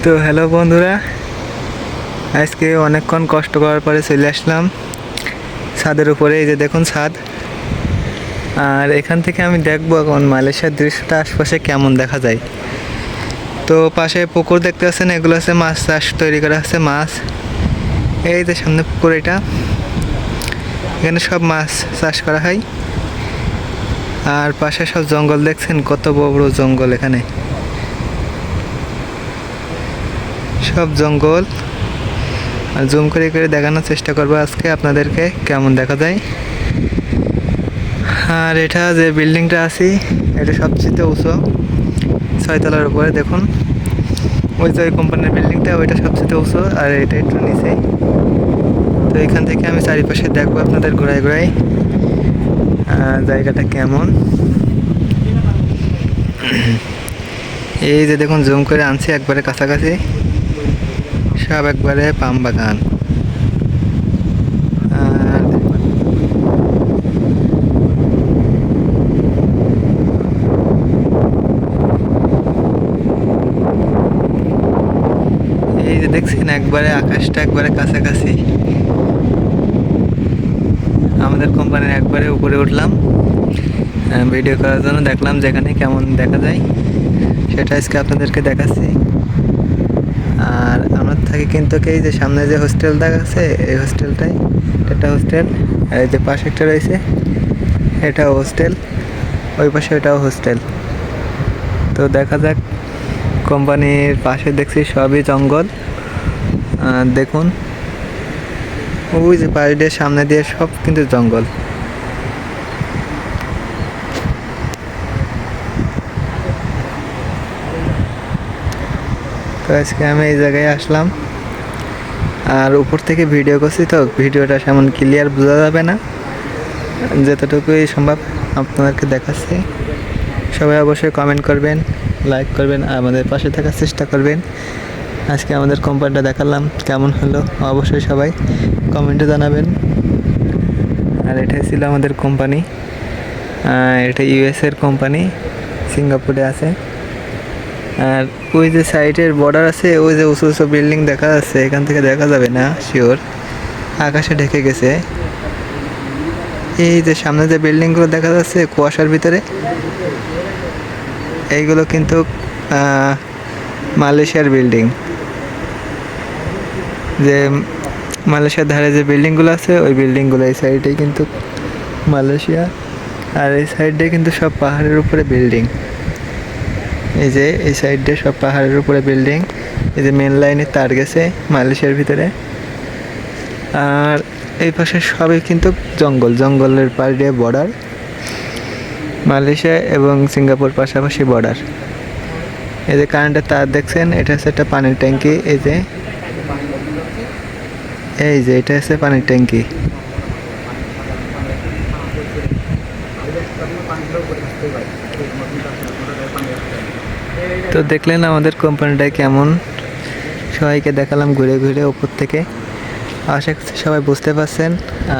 তো হ্যালো বন্ধুরা, আজকে অনেকক্ষণ কষ্ট করার পরে চলে আসলাম ছাদের উপরে। এই যে দেখুন ছাদ, আর এখান থেকে আমি দেখবো এখন মালয়েশিয়ার দৃশ্যটা আশপাশে কেমন দেখা যায়। তো পাশে পুকুর দেখতে পাচ্ছেন, এগুলো আছে মাছ চাষ তৈরি করা আছে মাছ। এই যে সামনে পুকুর, এটা এখানে সব মাছ চাষ করা হয়। আর পাশে সব জঙ্গল দেখছেন, কত বড় বড় জঙ্গল, এখানে সব জঙ্গল। আর জুম করে করে দেখানোর চেষ্টা করবো আজকে আপনাদেরকে কেমন দেখা যায়। আর এটা যে বিল্ডিংটা আছে, এটা সবচেয়ে উঁচু, 6 তলার উপরে। দেখুন ওই যে ওই কোম্পানির বিল্ডিংটা, ওইটা সবচেয়ে উঁচু, আর এটা একটু নিচে। তো এখান থেকে আমি চারিপাশে দেখবো আপনাদের ঘোরায় ঘোরায় জায়গাটা কেমন। এই যে দেখুন জুম করে আনছি একবারে কাছাকাছি, সব একবারে পাম বাগান। আর এই যে দেখছেন একবারে আকাশটা একবারে কাছাকাছি, আমাদের কোম্পানির একবারে উপরে উঠলাম ভিডিও করার জন্য। দেখলাম যেখানে কেমন দেখা যায় সেটা আজকে আপনাদেরকে দেখাচ্ছি। আর আমরা থাকি কিন্তু এই যে সামনে যে হোস্টেলটা আছে, এই হোস্টেলটাই একটা হোস্টেল। আর এই যে পাশে একটা রয়েছে, এটাও হোস্টেল, ওই পাশে এটাও হোস্টেল। তো দেখা যাক, কোম্পানির পাশে দেখছি সবই জঙ্গল। দেখুন ওই যে পাশ দিয়ে সামনে দিয়ে সব কিন্তু জঙ্গল। তো আজকে আমি এই জায়গায় আসলাম, আর উপর থেকে ভিডিও করছি, তো ভিডিওটা সেমন ক্লিয়ার বোঝা যাবে না, যতটুকুই সম্ভব আপনাদেরকে দেখাচ্ছি। সবাই অবশ্যই কমেন্ট করবেন, লাইক করবেন, আর আমাদের পাশে থাকার চেষ্টা করবেন। আজকে আমাদের কোম্পানিটা দেখালাম, কেমন হলো অবশ্যই সবাই কমেন্টে জানাবেন। আর এটাই ছিল আমাদের কোম্পানি, এটা ইউএসের কোম্পানি, সিঙ্গাপুরে আছে। আর ওই যে সাইডের বর্ডার আছে, ওই যে উঁচু উঁচু বিল্ডিং দেখা যাচ্ছে, এখান থেকে দেখা যাবে না শিওর, আকাশে ঢেকে গেছে। এই যে সামনে যে বিল্ডিংগুলো দেখা যাচ্ছে কুয়াশার ভিতরে, এইগুলো কিন্তু মালয়েশিয়ার বিল্ডিং। যে মালয়েশিয়ার ধারে যে বিল্ডিংগুলো আছে, ওই বিল্ডিংগুলো এই সাইডেই কিন্তু মালয়েশিয়া। আর এই সাইডে কিন্তু সব পাহাড়ের উপরে বিল্ডিং। এই যে এই সাইডে সব পাহাড়ের উপরে বিল্ডিং। এই যে মেন লাইনে তার গেছে মালয়েশিয়ার ভিতরে। আর এই পাশে সবই কিন্তু জঙ্গল, জঙ্গলের পাশ দিয়ে বর্ডার, মালয়েশিয়া এবং সিঙ্গাপুর পাশাপাশি বর্ডার। এই যে কারেন্টের তার দেখছেন, এটা হচ্ছে একটা পানির ট্যাঙ্কি। এই যে এটা হচ্ছে পানির ট্যাঙ্কি। তো দেখলেন আমাদের কোম্পানিটা কেমন, সবাইকে দেখালাম ঘুরে ঘুরে উপর থেকে। আশা করছি সবাই বুঝতে পারছেন।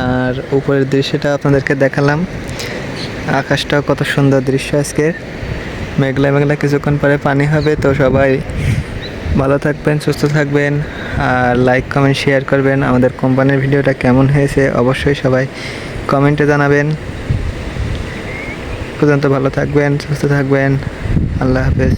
আর উপরের দৃশ্যটা আপনাদেরকে দেখালাম, আকাশটাও কত সুন্দর দৃশ্য আজকের। মেঘলা মেঘলা, কিছুক্ষণ পরে পানি হবে। তো সবাই ভালো থাকবেন, সুস্থ থাকবেন, আর লাইক কমেন্ট শেয়ার করবেন। আমাদের কোম্পানির ভিডিওটা কেমন হয়েছে অবশ্যই সবাই কমেন্টে জানাবেন। পর্যন্ত ভালো থাকবেন, সুস্থ থাকবেন। আল্লাহ হাফেজ।